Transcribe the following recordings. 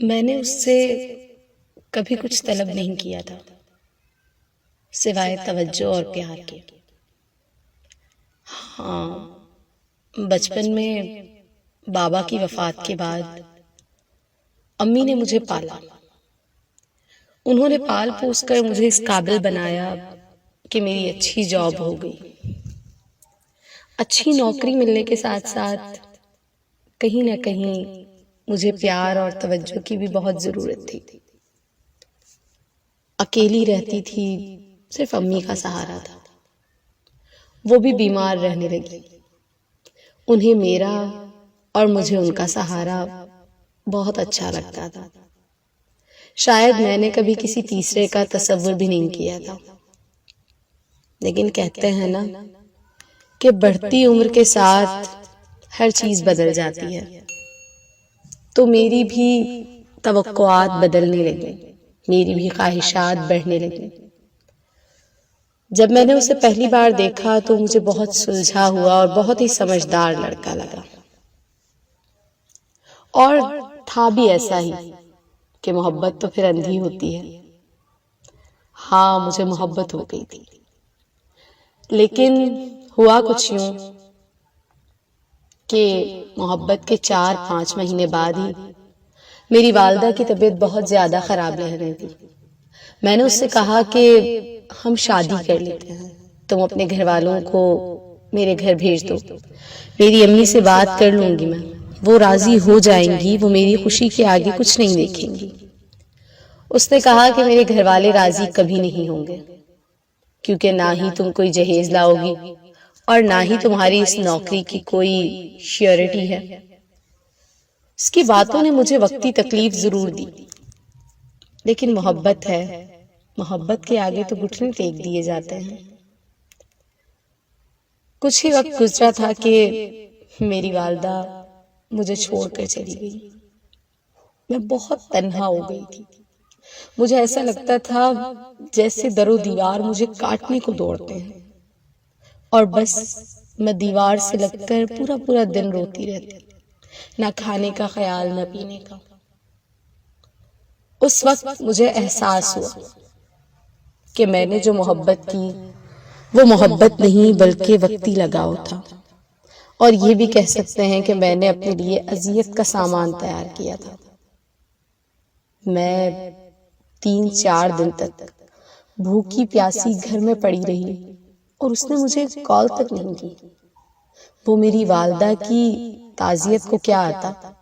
मैंने उससे कभी कुछ तलब नहीं किया था सिवाय तवज्जो और प्यार के। हाँ, बचपन में बाबा की वफात के बाद अम्मी ने मुझे पाला। उन्होंने पाल पोस कर मुझे इस काबिल बनाया कि मेरी अच्छी जॉब हो गई। अच्छी नौकरी मिलने के साथ साथ कहीं ना कहीं मुझे प्यार और तवज्जो की भी बहुत ज़रूरत थी। अकेली रहती थी, सिर्फ अम्मी का सहारा था। वो भी बीमार रहने लगी। उन्हें मेरा और मुझे उनका सहारा बहुत अच्छा लगता था। शायद मैंने कभी किसी तीसरे का तसव्वुर भी नहीं किया था। लेकिन कहते हैं ना कि बढ़ती उम्र के साथ हर चीज बदल जाती है, तो मेरी भी तवक्कुआत बदलने लगी, मेरी भी ख्वाहिशात बढ़ने लगी। जब मैंने उसे पहली बार देखा तो मुझे बहुत सुलझा हुआ और बहुत ही समझदार लड़का लगा। और था भी ऐसा ही कि मोहब्बत तो फिर अंधी होती है। हाँ, मुझे मोहब्बत हो गई थी, लेकिन हुआ कुछ यूं कि मोहब्बत के 4-5 महीने बाद ही मेरी वालदा की तबीयत बहुत ज्यादा खराब रह रही थी। मैंने उससे कहा कि हम शादी कर लेते हैं, तुम अपने घर वालों को मेरे घर भेज दो, मेरी अम्मी से बात कर लूंगी मैं, वो राजी हो जाएंगी, वो मेरी खुशी के आगे कुछ नहीं देखेंगी। उसने कहा कि मेरे घर वाले राजी कभी नहीं होंगे, क्योंकि ना ही तुम कोई जहेज लाओगी और ना ही तुम्हारी इस नौकरी की कोई श्योरिटी है। इसकी बातों ने मुझे वक्ती तकलीफ जरूर दी, लेकिन मोहब्बत है, मोहब्बत के आगे तो घुटने टेक दिए जाते हैं। कुछ ही वक्त गुजरा था कि मेरी वालदा मुझे छोड़कर चली गई। मैं बहुत तन्हा हो गई थी। मुझे ऐसा लगता था जैसे दरो दीवार मुझे काटने को दौड़ते हैं, और बस मैं दीवार से लगकर पूरा पूरा दिन रोती रहती, ना खाने का ख्याल न पीने का। उस वक्त मुझे एहसास हुआ कि मैंने जो मोहब्बत की वो मोहब्बत नहीं बल्कि वक्ती लगाव था, और ये भी कह सकते हैं कि मैंने अपने लिए अजियत का सामान तैयार किया था। मैं 3-4 दिन तक भूखी प्यासी घर में पड़ी रही और उसने मुझे कॉल तक नहीं की। वो मेरी वालदा की ताजियत को क्या आता,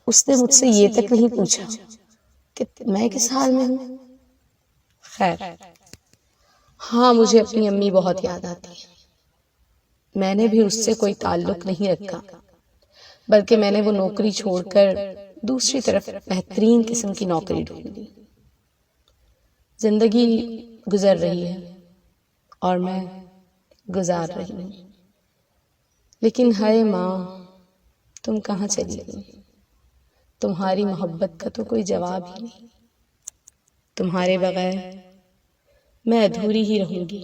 उसने मुझसे ये तक नहीं पूछा कि मैं किस हाल में हूं। खैर, हाँ, मुझे अपनी अम्मी बहुत याद आती है। मैंने भी उससे कोई ताल्लुक नहीं रखा, बल्कि मैंने वो नौकरी छोड़कर दूसरी तरफ बेहतरीन किस्म की नौकरी ढूंढी। जिंदगी गुजर रही है और मैं गुजार रही हूँ, लेकिन हाय माँ, तुम कहाँ चली गई? तुम्हारी मोहब्बत का तो कोई जवाब ही नहीं। तुम्हारे बगैर मैं अधूरी ही रहूंगी।